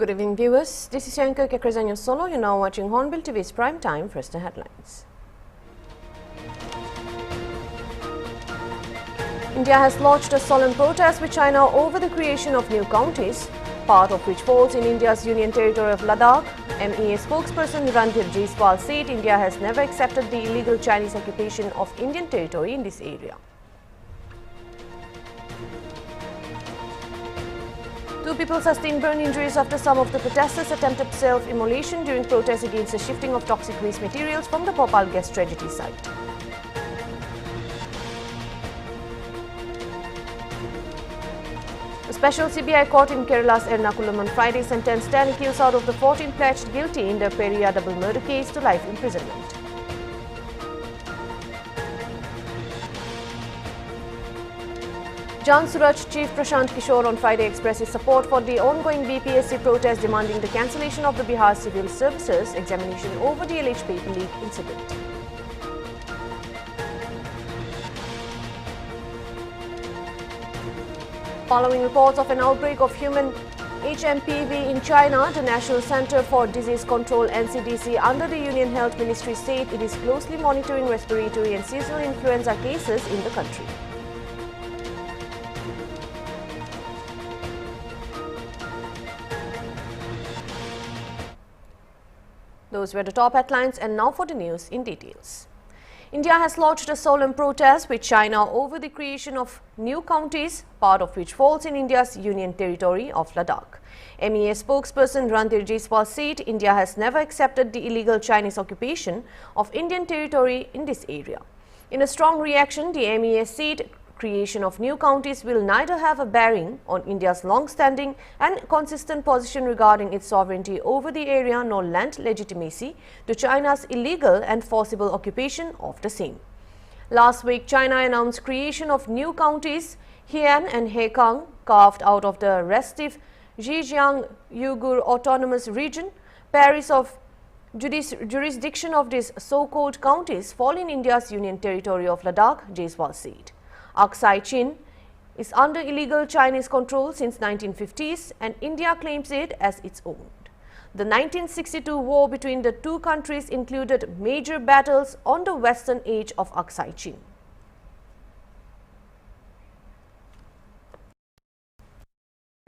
Good evening, viewers. This is Anchor Kekrazanyo Solo. You're now watching Hornbill TV's Prime Time. First, the headlines. India has launched a solemn protest with China over the creation of new counties, part of which falls in India's union territory of Ladakh. MEA spokesperson Ranbir Jaiswal said India has never accepted the illegal Chinese occupation of Indian territory in this area. Two people sustained burn injuries after some of the protesters attempted self-immolation during protests against the shifting of toxic waste materials from the Bhopal gas tragedy site. The special CBI Court in Kerala's Ernakulam on Friday sentenced 10 accused out of the 14 pledged guilty in the Periya double murder case to life imprisonment. Jan Suraj Chief Prashant Kishore on Friday expressed his support for the ongoing BPSC protest demanding the cancellation of the Bihar Civil Services examination over the alleged paper leak incident. Following reports of an outbreak of human HMPV in China, the National Center for Disease Control (NCDC) under the Union Health Ministry said it is closely monitoring respiratory and seasonal influenza cases in the country. Those were the top headlines, and now for the news in details. India has launched a solemn protest with China over the creation of new counties, part of which falls in India's union territory of Ladakh. MEA spokesperson Ranbir Jaiswal said India has never accepted the illegal Chinese occupation of Indian territory in this area. In a strong reaction, the MEA said creation of new counties will neither have a bearing on India's long-standing and consistent position regarding its sovereignty over the area nor lend legitimacy to China's illegal and forcible occupation of the same. Last week, China announced creation of new counties, Heian and Heikang, carved out of the restive Zhejiang Uyghur Autonomous Region. Paris of jurisdiction of these so-called counties fall in India's union territory of Ladakh, Jaiswal said. Aksai Chin is under illegal Chinese control since 1950s and India claims it as its own. The 1962 war between the two countries included major battles on the western edge of Aksai Chin.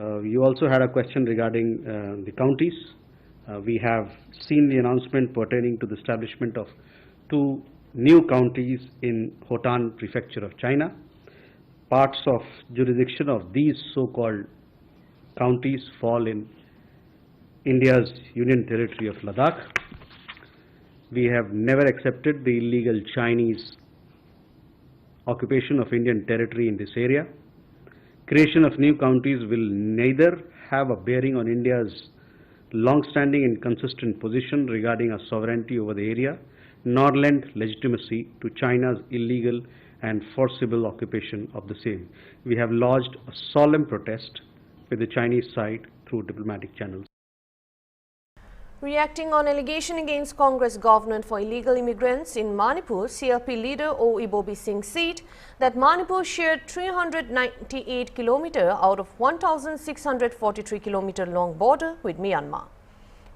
You also had a question regarding the counties. We have seen the announcement pertaining to the establishment of two new counties in Hotan Prefecture of China. Parts of jurisdiction of these so-called counties fall in India's union territory of Ladakh. We have never accepted the illegal Chinese occupation of Indian territory in this area. Creation of new counties will neither have a bearing on India's long-standing and consistent position regarding our sovereignty over the area, nor lend legitimacy to China's illegal and forcible occupation of the same. We have lodged a solemn protest with the Chinese side through diplomatic channels. Reacting on allegation against Congress government for illegal immigrants in Manipur, CLP leader O. Ibobi Singh said that Manipur shared 398 km out of 1,643 km long border with Myanmar.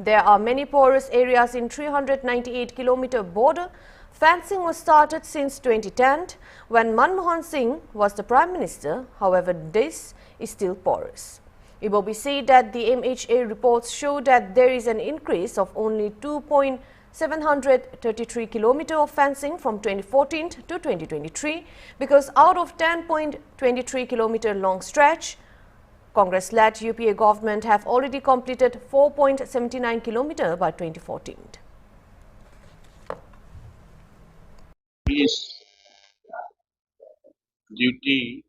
There are many porous areas in 398 km border. Fencing was started since 2010 when Manmohan Singh was the Prime Minister. However, this is still porous. Ibobi said that the MHA reports show that there is an increase of only 2.733 km of fencing from 2014 to 2023 because out of 10.23 km long stretch, Congress-led UPA government have already completed 4.79 km by 2014. His duty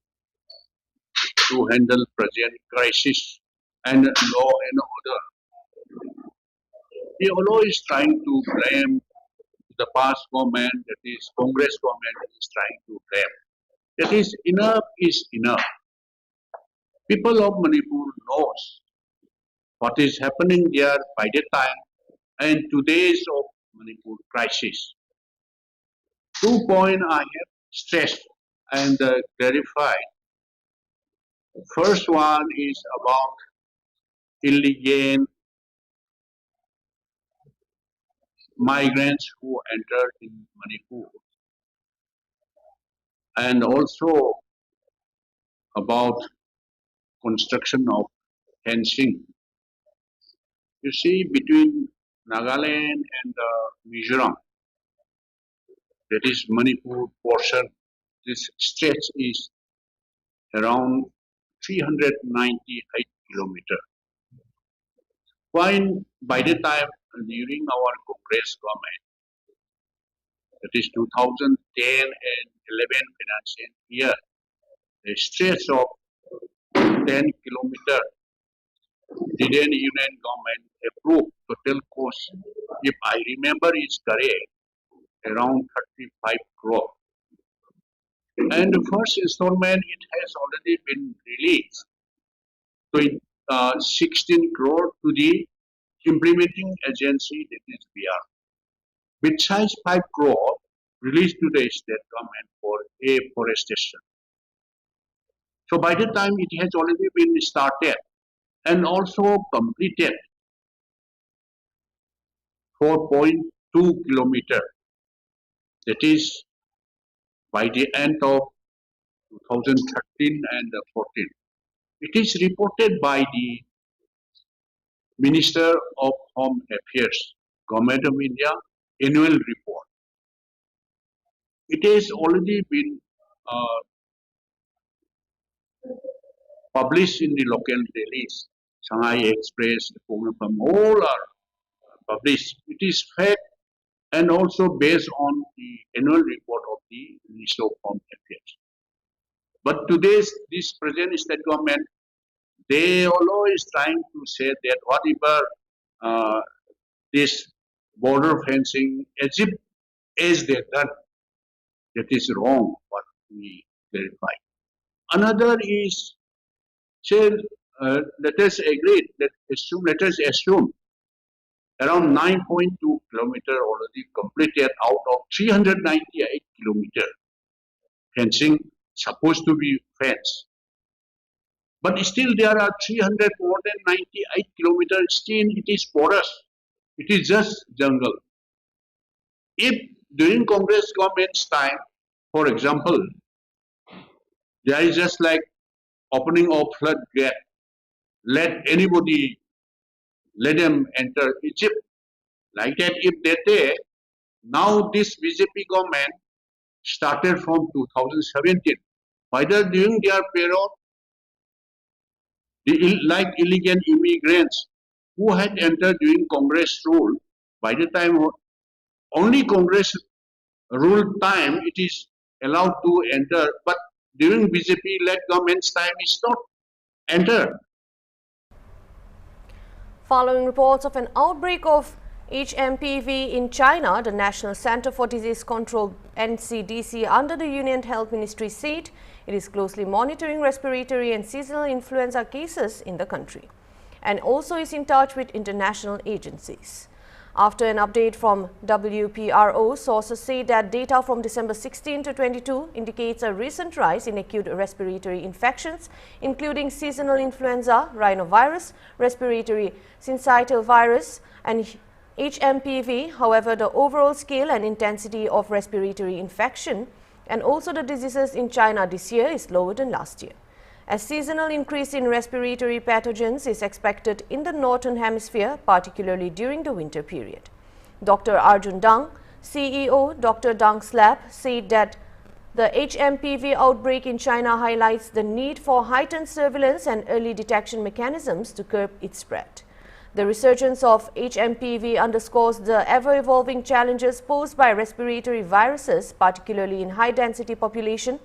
to handle present crisis and law and order. He always trying to blame the past government, that is Congress government is trying to blame. That is enough. People of Manipur knows what is happening there by the time and today's of Manipur crisis. 2 points I have stressed and clarified. First one is about illegal migrants who entered in Manipur, and also about construction of fencing. You see, between Nagaland and Mizoram, that is Manipur portion, this stretch is around 398 kilometers. When by the time during our Congress government, that is 2010 and 11 financial year, the stretch of 10 kilometers, the then Union government approved total cost, if I remember is correct, around 35 crore. And the first installment, it has already been released. So 16 crore to the implementing agency, that is Bihar. Besides 5 crore released to the state government for afforestation. So by the time it has already been started and also completed 4.2 kilometer. That is by the end of 2013 and 14. It is reported by the Minister of Home Affairs, Government of India, annual report. It has already been published in the local dailies. Shanghai Express, from all are published. It is fact and also based on the annual report of the Minister of Home Affairs. But today's this present state government, they always trying to say that whatever this border fencing as they done, that is wrong. What we clarify. Another is say let us agree that let us assume around 9.2 kilometer already completed out of 398 kilometer fencing supposed to be fenced. But still there are 300 more than 98 kilometers still it is porous. It is just jungle. If during Congress government's time, for example, there is just like opening of floodgate, let anybody, let them enter Egypt. Like that, if they take, now this BJP government started from 2017. Whether during their period, like illegal immigrants who had entered during Congress rule, by the time only Congress rule time it is allowed to enter, but during BJP-led government's time is not entered. Following reports of an outbreak of HMPV in China, the National Center for Disease Control NCDC under the Union Health Ministry said it is closely monitoring respiratory and seasonal influenza cases in the country and also is in touch with international agencies. After an update from WPRO, sources say that data from December 16 to 22 indicates a recent rise in acute respiratory infections, including seasonal influenza, rhinovirus, respiratory syncytial virus, and HMPV. However, the overall scale and intensity of respiratory infection and also the diseases in China this year is lower than last year. A seasonal increase in respiratory pathogens is expected in the northern hemisphere, particularly during the winter period. Dr. Arjun Dang, CEO Dr. Dang's lab, said that the HMPV outbreak in China highlights the need for heightened surveillance and early detection mechanisms to curb its spread. The resurgence of HMPV underscores the ever-evolving challenges posed by respiratory viruses, particularly in high-density population.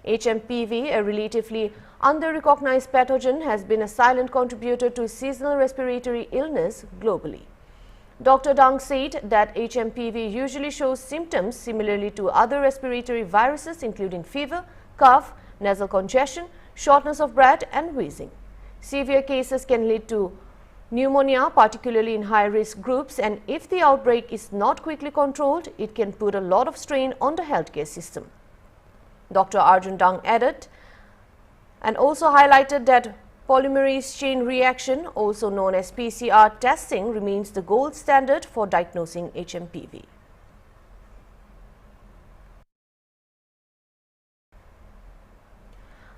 HMPV, a relatively under-recognized pathogen, has been a silent contributor to seasonal respiratory illness globally. Dr. Dang said that HMPV usually shows symptoms similarly to other respiratory viruses, including fever, cough, nasal congestion, shortness of breath, and wheezing. Severe cases can lead to pneumonia, particularly in high-risk groups, and if the outbreak is not quickly controlled, it can put a lot of strain on the healthcare system. Dr. Arjun Dang added and also highlighted that polymerase chain reaction, also known as PCR testing, remains the gold standard for diagnosing HMPV.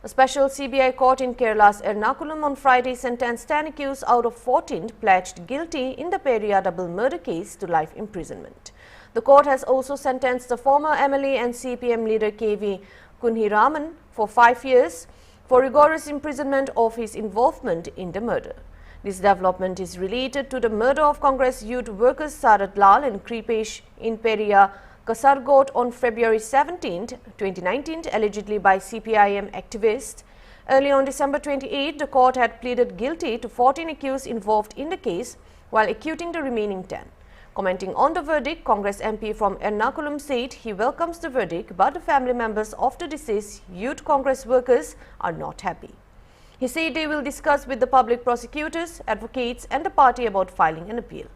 A special CBI court in Kerala's Ernakulam on Friday sentenced 10 accused out of 14 pledged guilty in the Peria double murder case to life imprisonment. The court has also sentenced the former MLA and CPM leader KV Kunhiraman for 5 years for rigorous imprisonment of his involvement in the murder. This development is related to the murder of Congress youth workers Sarat Lal and Kripesh in Peria Kasargot on February 17, 2019, allegedly by CPIM activists. Early on December 28, the court had pleaded guilty to 14 accused involved in the case, while acquitting the remaining 10. Commenting on the verdict, Congress MP from Ernakulam said he welcomes the verdict, but the family members of the deceased youth Congress workers are not happy. He said they will discuss with the public prosecutors, advocates and the party about filing an appeal.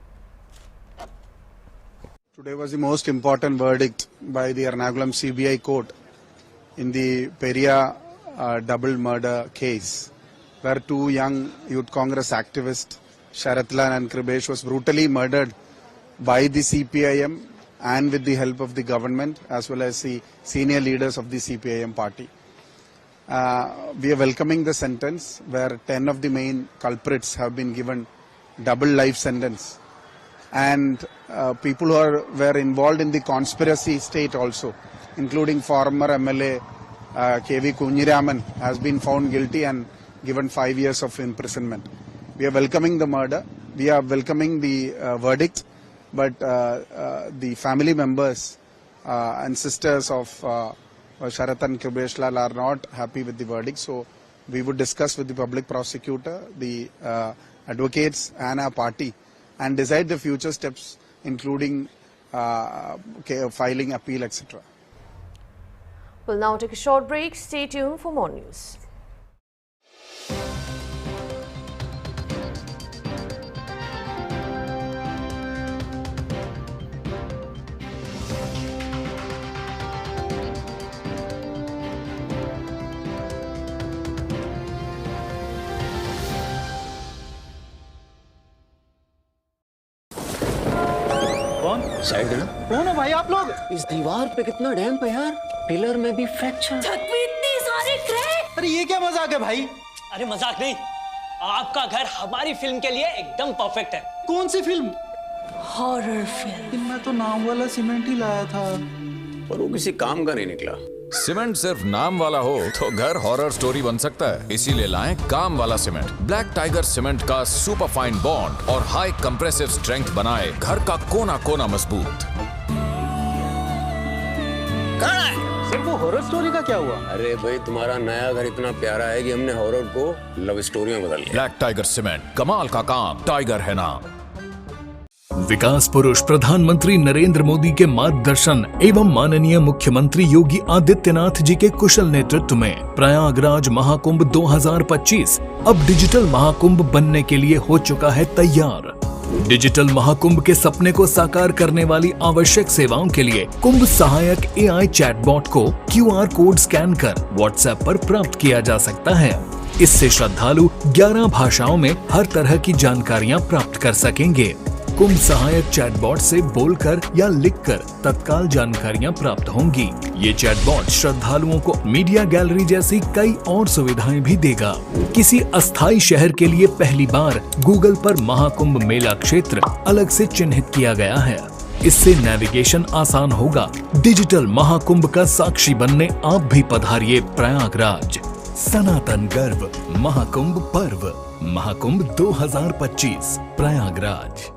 Today was the most important verdict by the Ernakulam CBI Court in the Peria double murder case, where two young youth Congress activists, Sharat Lal and Kripesh, was brutally murdered by the CPIM and with the help of the government as well as the senior leaders of the CPIM party. We are welcoming the sentence where 10 of the main culprits have been given double life sentence. And people who were involved in the conspiracy state also, including former MLA KV Kunhiraman, has been found guilty and given 5 years of imprisonment. We are welcoming the murder. We are welcoming the verdict, but the family members and sisters of Sharat and Kripesh Lal are not happy with the verdict. So we would discuss with the public prosecutor, the advocates and our party, and decide the future steps, including filing appeal, etc. We'll now take a short break. Stay tuned for more news. Side देना। कौन है भाई आप लोग? इस दीवार पे कितना डैम्प है यार, पिलर में भी फ्रैक्चर। छत पे इतनी सारी क्रैक। अरे ये क्या मजाक है भाई? अरे मजाक नहीं, आपका घर हमारी फिल्म के लिए एकदम परफेक्ट है। कौन सी फिल्म? Horror film. मैं तो नाम वाला सीमेंट ही लाया था, पर वो किसी काम का नहीं निकला। सीमेंट सिर्फ नाम वाला हो तो घर हॉरर स्टोरी बन सकता है, इसीलिए लाएं काम वाला सीमेंट। ब्लैक टाइगर सीमेंट का सुपर फाइन बॉन्ड और हाई कंप्रेसिव स्ट्रेंथ बनाए घर का कोना कोना मजबूत। सर वो हॉरर स्टोरी का क्या हुआ? अरे भाई तुम्हारा नया घर इतना प्यारा है कि हमने हॉरर को लव स्टोरी में बदल दिया। ब्लैक टाइगर सीमेंट, कमाल का काम, टाइगर है नाम। विकास पुरुष प्रधानमंत्री नरेंद्र मोदी के मार्गदर्शन एवं माननीय मुख्यमंत्री योगी आदित्यनाथ जी के कुशल नेतृत्व में प्रयागराज महाकुंभ 2025 अब डिजिटल महाकुंभ बनने के लिए हो चुका है तैयार। डिजिटल महाकुंभ के सपने को साकार करने वाली आवश्यक सेवाओं के लिए कुंभ सहायक AI चैटबॉट को QR कोड स्कैन कर WhatsApp पर प्राप्त किया जा सकता है। इससे श्रद्धालु 11 भाषाओं में हर तरह की जानकारियां प्राप्त कर सकेंगे। कुंभ सहायक चैटबॉट से बोलकर या लिखकर तत्काल जानकारियां प्राप्त होंगी। ये चैटबॉट श्रद्धालुओं को मीडिया गैलरी जैसी कई और सुविधाएं भी देगा। किसी अस्थायी शहर के लिए पहली बार गूगल पर महाकुंभ मेला क्षेत्र अलग से चिन्हित किया गया है। इससे नेविगेशन आसान होगा। डिजिटल महाकुंभ का साक्षी बनने आप भी पधारिए प्रयागराज। सनातन गर्व महाकुंभ पर्व, Mahakumbh 2025 Prayagraj.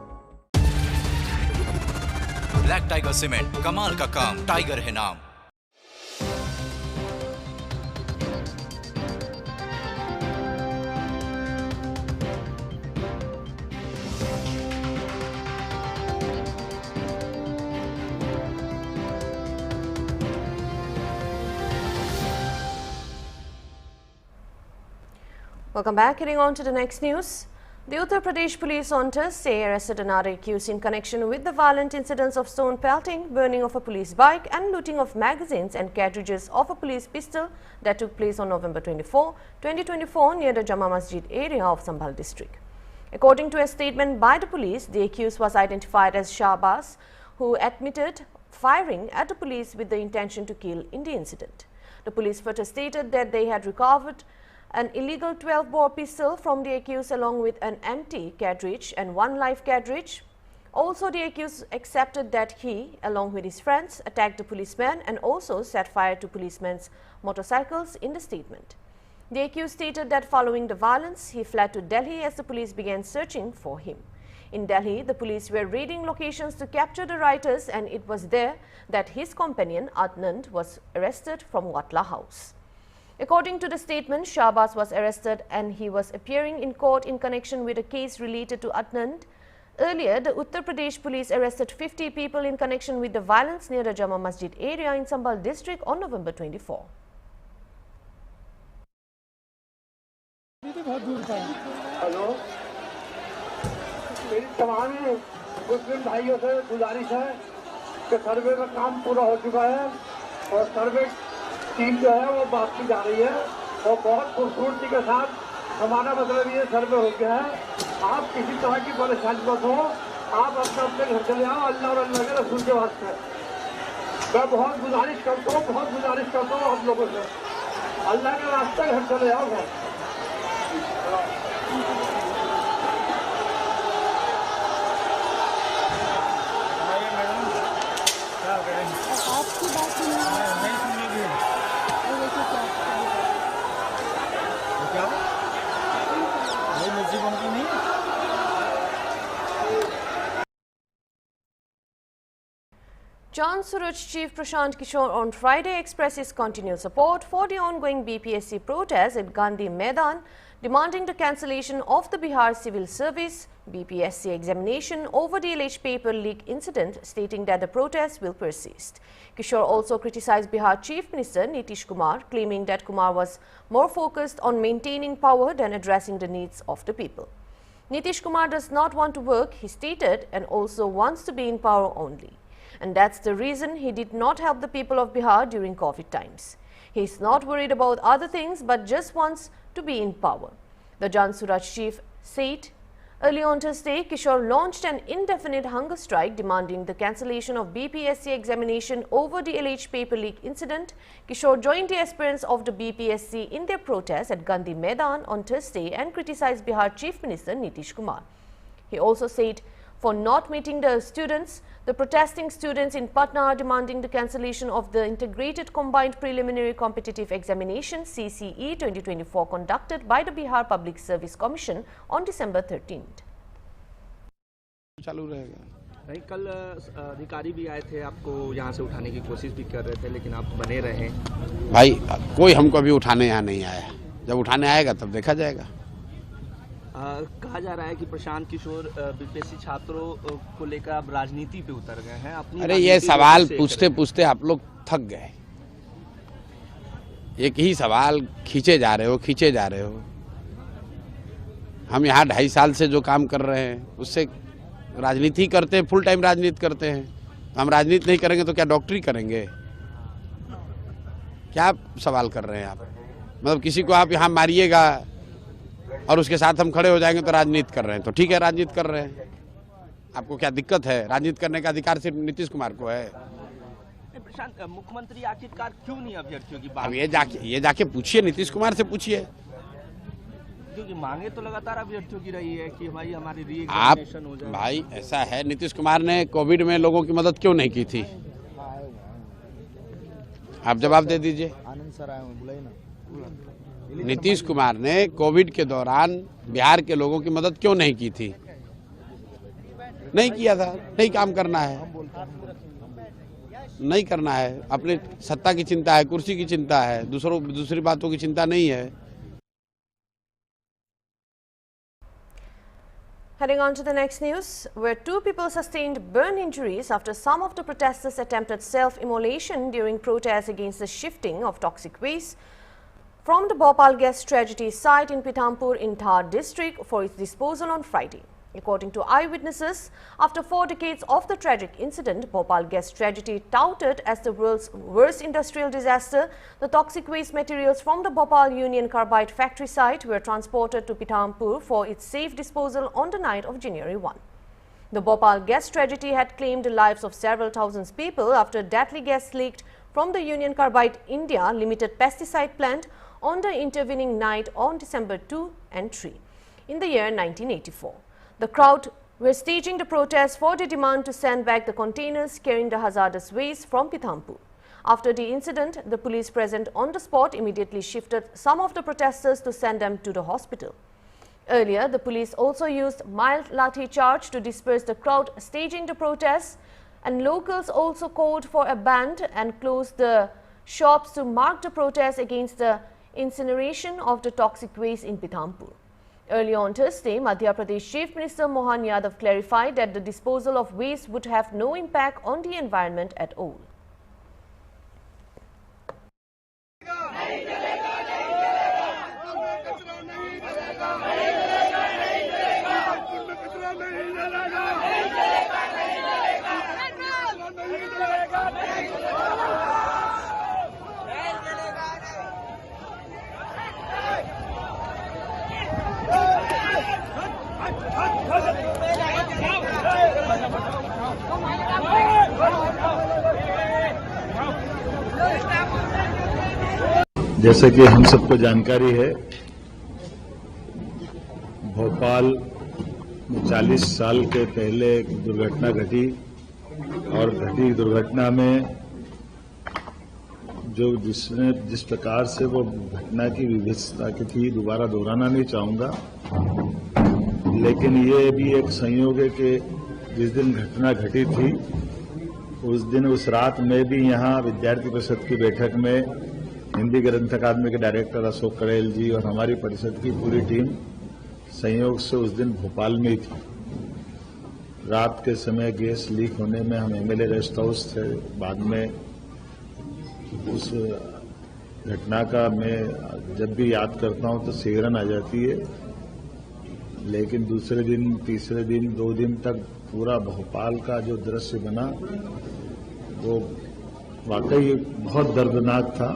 Black tiger cement, कमाल का काम, टाइगर है नाम। Welcome back. Heading on to the next news. The Uttar Pradesh police on Thursday arrested another accused in connection with the violent incidents of stone pelting, burning of a police bike and looting of magazines and cartridges of a police pistol that took place on November 24, 2024 near the Jama Masjid area of Sambhal district. According to a statement by the police, the accused was identified as Shahbaz, who admitted firing at the police with the intention to kill in the incident. The police further stated that they had recovered an illegal 12-bore pistol from the accused along with an empty cartridge and one live cartridge. Also, the accused accepted that he, along with his friends, attacked the policeman and also set fire to policemen's motorcycles in the statement. The accused stated that following the violence, he fled to Delhi as the police began searching for him. In Delhi, the police were raiding locations to capture the rioters, and it was there that his companion Adnand was arrested from Watla House. According to the statement, Shahbaz was arrested and he was appearing in court in connection with a case related to Adnand. Earlier, the Uttar Pradesh police arrested 50 people in connection with the violence near the Jama Masjid area in Sambhal district on November 24. Hello, मेरी तमाम मुस्लिम भाइयों से गुजारिश है कि सर्वे का काम पूरा हो चुका है और सर्वे टीम जो है वो वापसी जा रही है और बहुत खूबसूरती के साथ हमारा मतलब ये सर्वे हो गया है। आप किसी तरह की परेशानी मत हो, आप अपने अपने घर चले आओ अल्लाह और अल्लाह के रसूल के वास्ते। मैं बहुत गुजारिश करता हूँ आप लोगों से, अल्लाह के रास्ते घर चले आओ घर। आपकी बात नहीं सुनेगी क्या वही मस्जिद उनकी नहीं। Jan Suraj Chief Prashant Kishore on Friday expressed his continued support for the ongoing BPSC protest at Gandhi Maidan, demanding the cancellation of the Bihar Civil Service BPSC examination over the alleged paper leak incident, stating that the protest will persist. Kishore also criticized Bihar Chief Minister Nitish Kumar, claiming that Kumar was more focused on maintaining power than addressing the needs of the people. Nitish Kumar does not want to work, he stated, and also wants to be in power only. And that's the reason he did not help the people of Bihar during COVID times. He is not worried about other things but just wants to be in power. The Jan Suraj chief said. Early on Thursday, Kishore launched an indefinite hunger strike demanding the cancellation of BPSC examination over the alleged paper leak incident. Kishore joined the aspirants of the BPSC in their protest at Gandhi Maidan on Thursday and criticized Bihar Chief Minister Nitish Kumar. He also said, for not meeting the students, the protesting students in Patna are demanding the cancellation of the Integrated Combined Preliminary Competitive Examination CCE 2024 conducted by the Bihar Public Service Commission on December 13th. चालू रहेगा। भाई कल अधिकारी भी आए थे, आपको यहाँ से उठाने की कोशिश भी कर रहे थे, लेकिन आप बने रहे। भाई कोई हमको अभी उठाने यहाँ नहीं आया, जब उठाने आएगा तब देखा जाएगा। कहा जा रहा है कि प्रशांत किशोर बीपीएससी छात्रों को लेकर अब राजनीति पे उतर गए हैं। अपनी अरे ये सवाल पूछते पूछते आप लोग थक गए, एक ही सवाल खींचे जा रहे हो। हम यहाँ 2.5 साल से जो काम कर रहे हैं उससे राजनीति करते हैं, फुल टाइम राजनीति करते हैं। तो हम राजनीति नहीं करेंगे तो क्या डॉक्टरी करेंगे? क्या सवाल कर रहे हैं आप? मतलब किसी को आप यहाँ मारिएगा और उसके साथ हम खड़े हो जाएंगे तो राजनीति कर रहे हैं। तो ठीक है, राजनीति कर रहे हैं, आपको क्या दिक्कत है? राजनीति करने का अधिकार सिर्फ नीतीश कुमार को है। प्रशांत, मुख्यमंत्री आखिरकार क्यों नहीं अभ्यर्थियों की बात? अब ये जाके पूछिए, नीतीश कुमार से पूछिए, क्योंकि मांगे तो लगातार अभ्यर्थियों की रही है कि भाई हमारी री-एग्जामिनेशन हो जाए। भाई ऐसा है, नीतीश कुमार ने कोविड में लोगों की मदद क्यों नहीं की थी? आप जवाब दे दीजिए। नीतीश कुमार ने कोविड के दौरान बिहार के लोगों की मदद क्यों नहीं की थी? नहीं किया था, नहीं काम करना है, नहीं करना है। अपने सत्ता की चिंता है, कुर्सी की चिंता है, दूसरी बातों की चिंता नहीं है। Heading on to the next news, where 2 people sustained burn injuries after some of the protesters attempted self-immolation during protests against the shifting of toxic waste from the Bhopal gas tragedy site in Pithampur in Uttar district for its disposal on Friday. According to eyewitnesses, after 4 decades of the tragic incident, Bhopal gas tragedy touted as the world's worst industrial disaster, the toxic waste materials from the Bhopal Union Carbide factory site were transported to Pithampur for its safe disposal on the night of January 1. The Bhopal gas tragedy had claimed the lives of several thousands people after deadly gas leaked from the Union Carbide India Limited pesticide plant on the intervening night on December 2 and 3 in the year 1984. The crowd were staging the protest for the demand to send back the containers carrying the hazardous waste from Pithampur. After the incident, the police present on the spot immediately shifted some of the protesters to send them to the hospital. Earlier, the police also used mild lathi charge to disperse the crowd staging the protests, and locals also called for a ban and closed the shops to mark the protest against the incineration of the toxic waste in Pithampur. Earlier on Thursday, Madhya Pradesh Chief Minister Mohan Yadav clarified that the disposal of waste would have no impact on the environment at all. जैसे कि हम सबको जानकारी है, भोपाल में 40 साल के पहले एक दुर्घटना घटी और घटी दुर्घटना में जिस प्रकार से वो घटना की विभत्सता की थी, दोबारा दोहराना नहीं चाहूंगा, लेकिन ये भी एक संयोग है कि जिस दिन घटना घटी थी उस दिन उस रात में भी यहाँ विद्यार्थी परिषद की बैठक में हिंदी ग्रंथ अकादमी के डायरेक्टर अशोक करेल जी और हमारी परिषद की पूरी टीम संयोग से उस दिन भोपाल में ही थी। रात के समय गैस लीक होने में हम एमएलए रेस्ट हाउस थे। बाद में उस घटना का मैं जब भी याद करता हूं तो सिहरन आ जाती है, लेकिन दूसरे दिन, तीसरे दिन, 2 दिन तक पूरा भोपाल का जो दृश्य बना वो वाकई बहुत दर्दनाक था।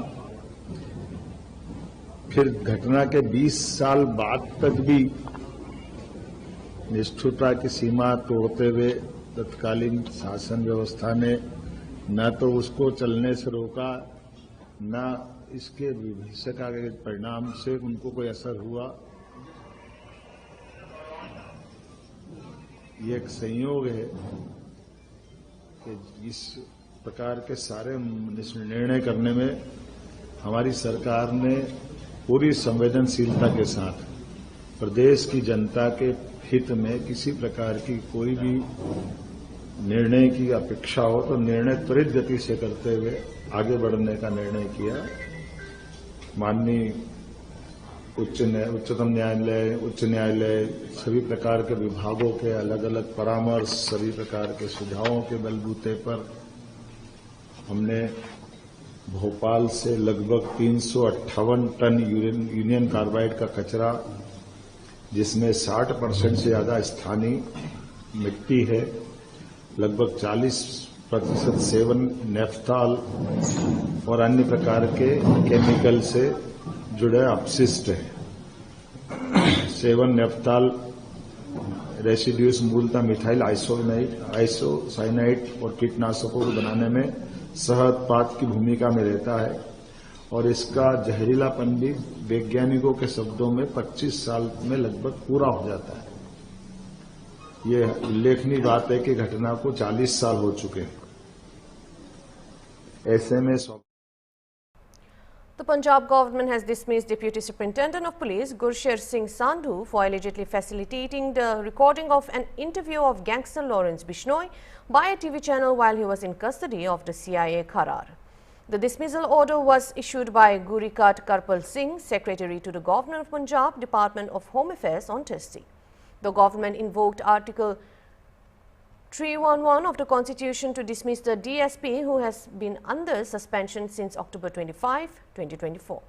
फिर घटना के 20 साल बाद तक भी निष्ठुरता की सीमा तोड़ते हुए तत्कालीन शासन व्यवस्था ने न तो उसको चलने से रोका, न इसके विभीषिका के परिणाम से उनको कोई असर हुआ। ये एक संयोग है कि इस प्रकार के सारे निर्णय करने में हमारी सरकार ने पूरी संवेदनशीलता के साथ प्रदेश की जनता के हित में किसी प्रकार की कोई भी निर्णय की अपेक्षा हो तो निर्णय त्वरित गति से करते हुए आगे बढ़ने का निर्णय किया। माननीय उच्चतम न्यायालय, उच्च न्यायालय, सभी प्रकार के विभागों के अलग अलग परामर्श, सभी प्रकार के सुझावों के बलबूते पर हमने भोपाल से लगभग 358 टन यूनियन कार्बाइड का कचरा, जिसमें 60% से ज्यादा स्थानीय मिट्टी है, लगभग 40% सेवन नेफ्थॉल और अन्य प्रकार के केमिकल से जुड़े अपशिष्ट है। सेवन नेफ्थॉल रेसिड्यूज मूलतः मिथाइल आइसोसाइनाइड और कीटनाशकों को बनाने में सहउत्पाद की भूमिका में रहता है और इसका जहरीलापन भी वैज्ञानिकों के शब्दों में 25 साल में लगभग पूरा हो जाता है। ये उल्लेखनीय बात है कि घटना को 40 साल हो चुके हैं। ऐसे में The Punjab government has dismissed Deputy Superintendent of Police Gursher Singh Sandhu for allegedly facilitating the recording of an interview of gangster Lawrence Bishnoi by a TV channel while he was in custody of the CIA Kharar. The dismissal order was issued by Gurikat Karpal Singh, Secretary to the Governor of Punjab, Department of Home Affairs on Thursday. The government invoked Article 311 of the Constitution to dismiss the DSP, who has been under suspension since October 25, 2024.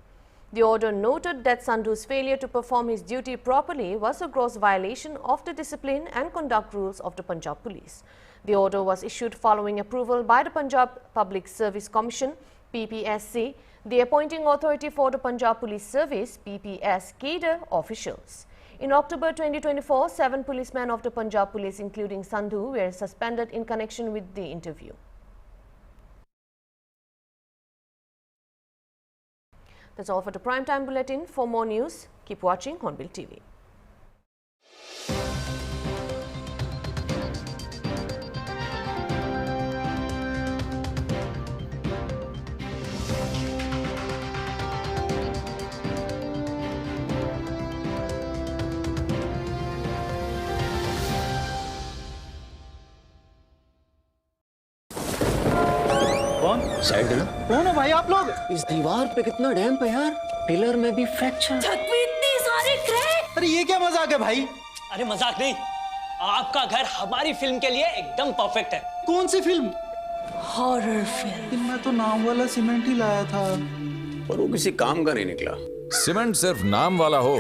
The order noted that Sandhu's failure to perform his duty properly was a gross violation of the discipline and conduct rules of the Punjab Police. The order was issued following approval by the Punjab Public Service Commission (PPSC), the appointing authority for the Punjab Police Service (PPS) cadre officials. In October 2024, 7 policemen of the Punjab Police, including Sandhu, were suspended in connection with the interview. That's all for the Primetime Bulletin. For more news, keep watching Hornbill TV. Side देना। कौन हो भाई आप लोग? इस दीवार पे कितना डैम्प है यार, पिलर में भी फ्रैक्चर। छत पे इतनी सारी क्रैक। अरे ये क्या मजाक है भाई? अरे मजाक नहीं, आपका घर हमारी फिल्म के लिए एकदम परफेक्ट है। कौन सी फिल्म? Horror film. मैं तो नाम वाला सीमेंट ही लाया था, और वो किसी काम का नहीं निकला। सीमेंट सिर्फ नाम वाला हो